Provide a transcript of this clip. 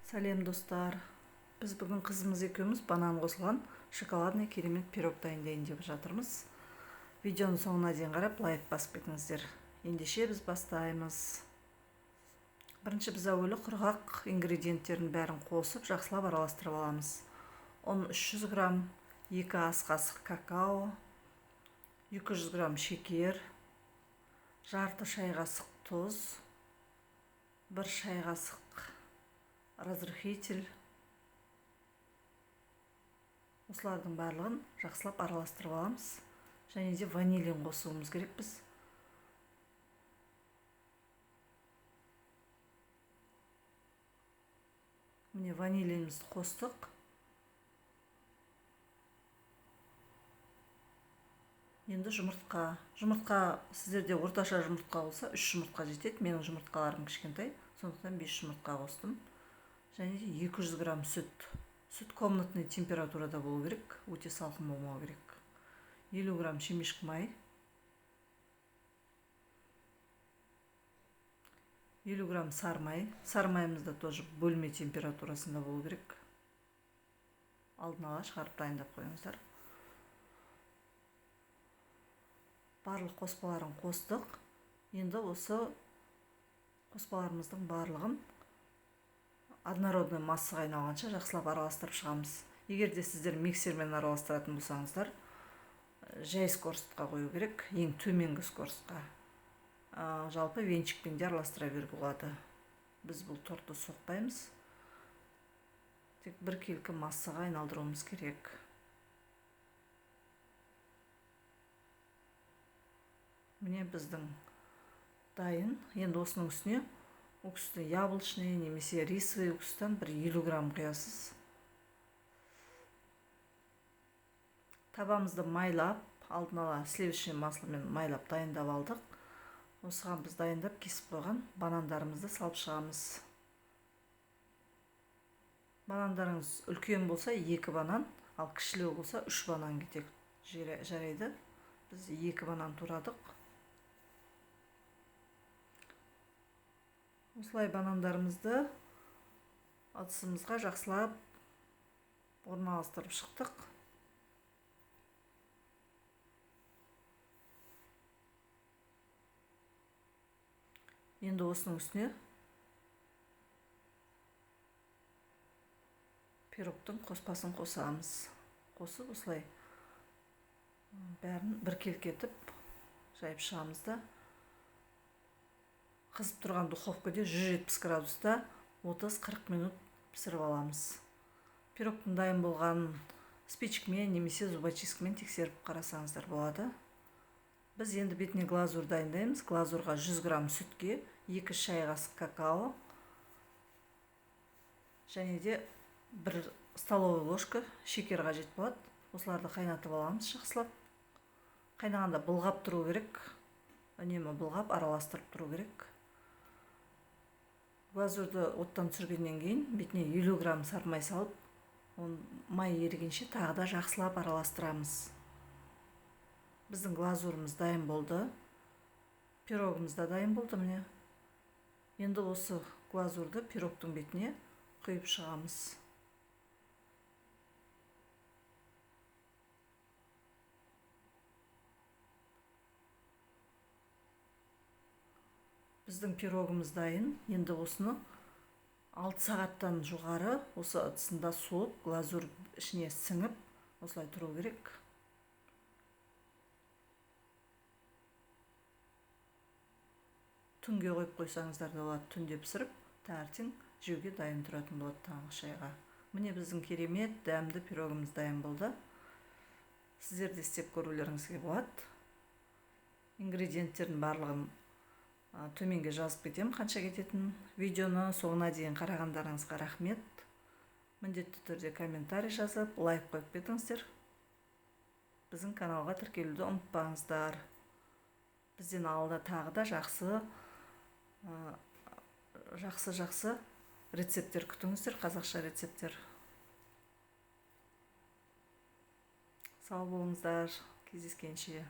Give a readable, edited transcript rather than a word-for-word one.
Сәлем достар. Біз бүгін қызымыз екеуміз банан қосылған шоколадный керемет пирог дайындайын деп жатырмыз. Видеоның соңына дейін қарап лайк басып кетіңіздер. Ендеше біз бастаймыз. Бірінші біз әуелі құрғақ ингредиенттердің бәрін қосып, жақсылап араластырып аламыз. 300 грамм, 2 ас қасық какао, 200 грамм шекер, жарты шай қасық тұз, 1 шай қасық разрыхитель. Осылардың барлығын жақсылап араластырып аламыз. Және де ванилин қосуымыз керек біз. Міне ванилинімізді қостық. Енді жұмыртқа. Жұмыртқа сіздерде орташа жұмыртқа болса 3 жұмыртқа жетеді. Менің жұмыртқаларым кішкентай, сондықтан 5 жұмыртқа қостым. Және де 200 грамм сүт. Сүт комнатный температурада болу керек, өте салқын болмау керек. 50 грамм шемешек май. 50 грамм сары май. Сары майымыз да тоже бөлме температурасында болу керек. Алдын ала шығарып дайындап қойыңыздар. Барлық қоспаларын қостық. Енді осы қоспаларымыздың барлығын однородный массаға айналғанша жақсылап араластырып шығамыз. Егер де сіздер миксермен араластыратын болсаңыздар, жай скоростқа қою керек, ең төменгі скоростқа. Жалпы венчикпен де араластыра беруге болады. Біз бұл торты соқпаймыз. Тек біркелкі массаға айналдыруымыз керек. Міне біздің дайын. Енді осының үстіне уксусты яблочный немесе рисовый уксустан 50 грамм құясыз. Табамызды майлап, алдын ала сливочный масломен майлап дайындап алдық. Осыған біз дайындап кесіп қойған банандарымызды салып шығамыз. Банандарыңыз үлкен болса 2 банан, ал кішілеу болса 3 банан кетек жарайды. Біз 2 банан турадық. Осылай банандарымызды ыдысымызға жақсылап орналастырып шықтық. Енді осының үстіне пирогтың қоспасын қосамыз. Қосып осылай бәрін біркелкі етіп жайып шығамыз да. Қызып тұрған духовкада 170 градуста 30-40 минут пісіріп аламыз. Пирогтың дайын болған спичкімен немесе зубочисткімен тексеріп қарасаңыздар болады. Біз енді бетіне глазур дайындаймыз. Глазурға 100 грамм сүтке 2 шай қасық какао және де 1 столовый ложка шекер қажет болады. Осыларды қайнатып аламыз жақсылап. Қайнағанда былғап тұру керек. Үнемі былғап араластырып тұру керек. Глазурды оттан түсіргеннен кейін бетіне 50 грамм сары май салып, май ерігенше тағы да жақсылап араластырамыз. Біздің глазурымыз дайын болды. Пирогымыз да дайын болды міне. Енді осы глазурды пирогтың бетіне құйып шығамыз. Біздің пирогымыз дайын. Енді осыны 6 сағаттан жоғары осы ыдысында суып, глазур ішіне сіңіп, осылай тұру керек. Түнге қойып қойсаңыздар да болады, түнде пісіріп, таңертең жеуге дайын тұратын болады таңғы шайға. Міне біздің керемет дәмді пирогымыз дайын болды. Сіздер де істеп көрулеріңізге болады. Ингредиенттердің барлығын төменге жазып кетем, қанша кететін. Видеоны соңына дейін қарағандарыңызға рахмет. Міндетті түрде комментарий жазып, лайк қойып кетіңіздер. Біздің каналға тіркелуді ұмытпаңыздар. Бізден алда тағы да жақсы рецепттер күтіңіздер, қазақша рецепттер. Сау болыңыздар, кездескенше.